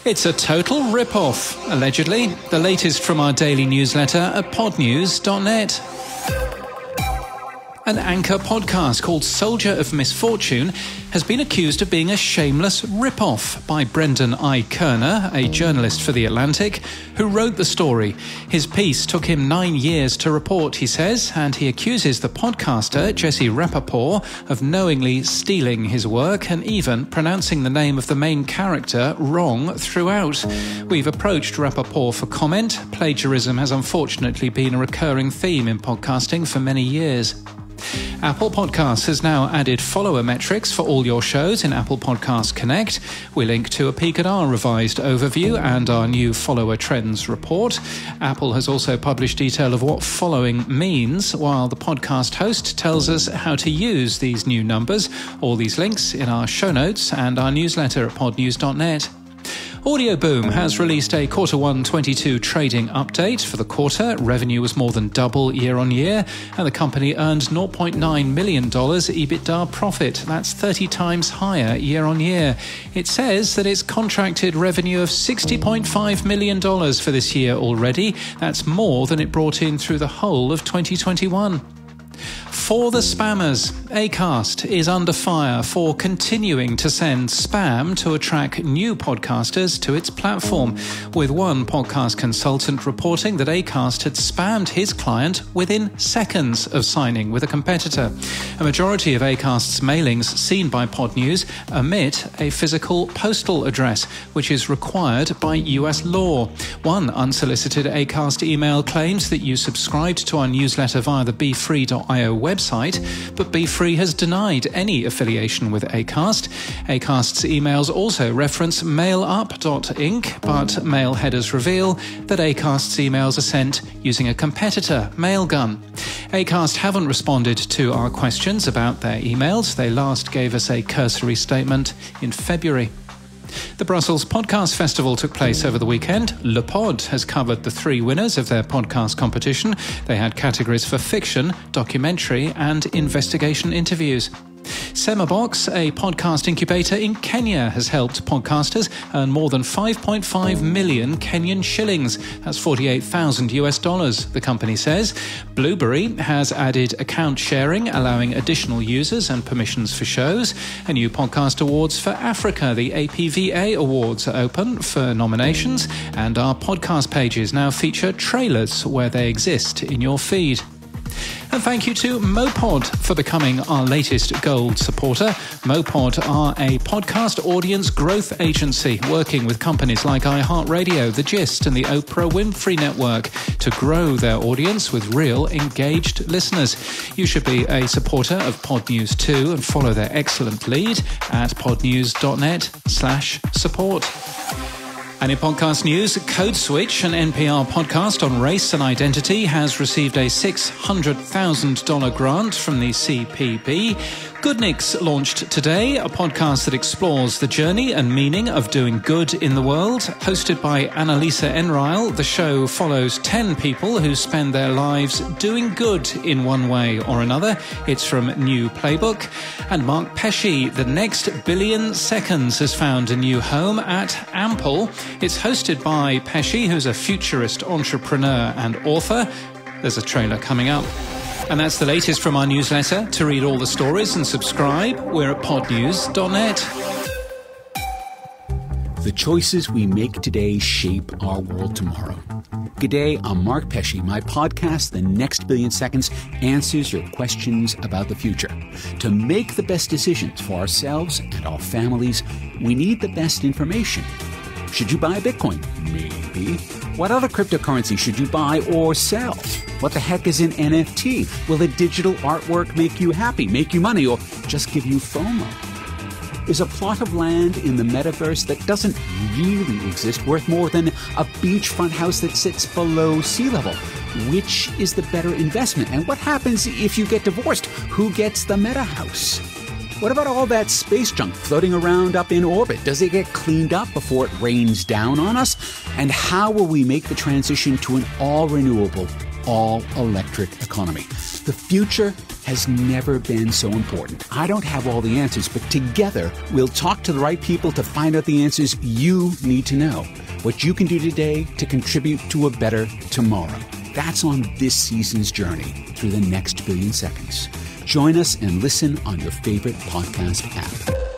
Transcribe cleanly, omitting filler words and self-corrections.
It's a total rip-off, allegedly. The latest from our daily newsletter at podnews.net. An anchor podcast called Soldier of Misfortune has been accused of being a shameless rip-off by Brendan I. Kerner, a journalist for The Atlantic, who wrote the story. His piece took him 9 years to report, he says, and he accuses the podcaster, Jesse Rappaport, of knowingly stealing his work and even pronouncing the name of the main character wrong throughout. We've approached Rappaport for comment. Plagiarism has unfortunately been a recurring theme in podcasting for many years. Apple Podcasts has now added follower metrics for all your shows in Apple Podcasts Connect. We link to a peek at our revised overview and our new follower trends report. Apple has also published detail of what following means, while the podcast host tells us how to use these new numbers. All these links in our show notes and our newsletter at podnews.net. Audio Boom has released a Q1 22 trading update. For the quarter, revenue was more than double year on year, and the company earned $0.9 million EBITDA profit. That's 30 times higher year on year. It says that it's contracted revenue of $60.5 million for this year already. That's more than it brought in through the whole of 2021. For the spammers, Acast is under fire for continuing to send spam to attract new podcasters to its platform, with one podcast consultant reporting that Acast had spammed his client within seconds of signing with a competitor. A majority of Acast's mailings seen by Podnews omit a physical postal address, which is required by US law. One unsolicited Acast email claims that you subscribed to our newsletter via the BeFree.io website, but BeFree has denied any affiliation with Acast. Acast's emails also reference mailup.inc, but mail headers reveal that Acast's emails are sent using a competitor, Mailgun. Acast haven't responded to our questions about their emails. They last gave us a cursory statement in February. The Brussels Podcast Festival took place over the weekend. Le Pod has covered the 3 winners of their podcast competition. They had categories for fiction, documentary, and investigation interviews. Semabox, a podcast incubator in Kenya, has helped podcasters earn more than 5.5 million Kenyan shillings. That's $48,000, the company says. Blueberry has added account sharing, allowing additional users and permissions for shows. A new podcast awards for Africa, the APVA Awards, are open for nominations, and our podcast pages now feature trailers where they exist in your feed. And thank you to Mopod for becoming our latest gold supporter. Mopod are a podcast audience growth agency working with companies like iHeartRadio, The Gist, and the Oprah Winfrey Network to grow their audience with real engaged listeners. You should be a supporter of Podnews too and follow their excellent lead at podnews.net/support. And in podcast news, Code Switch, an NPR podcast on race and identity, has received a $600,000 grant from the CPB. Goodniks launched today, a podcast that explores the journey and meaning of doing good in the world. Hosted by Annalisa Enrile, the show follows 10 people who spend their lives doing good in one way or another. It's from New Playbook. And Mark Pesce, The Next Billion Seconds, has found a new home at Ample. It's hosted by Pesce, who's a futurist entrepreneur and author. There's a trailer coming up. And that's the latest from our newsletter. To read all the stories and subscribe, we're at podnews.net. The choices we make today shape our world tomorrow. G'day, I'm Mark Pesce. My podcast, The Next Billion Seconds, answers your questions about the future. To make the best decisions for ourselves and our families, we need the best information. Should you buy Bitcoin? Maybe. What other cryptocurrency should you buy or sell? What the heck is an NFT? Will a digital artwork make you happy, make you money, or just give you FOMO? Is a plot of land in the metaverse that doesn't really exist worth more than a beachfront house that sits below sea level? Which is the better investment? And what happens if you get divorced? Who gets the meta house? What about all that space junk floating around up in orbit? Does it get cleaned up before it rains down on us? And how will we make the transition to an all-renewable, all-electric economy? The future has never been so important. I don't have all the answers, but together we'll talk to the right people to find out the answers you need to know. What you can do today to contribute to a better tomorrow. That's on this season's journey through the next billion seconds. Join us and listen on your favorite podcast app.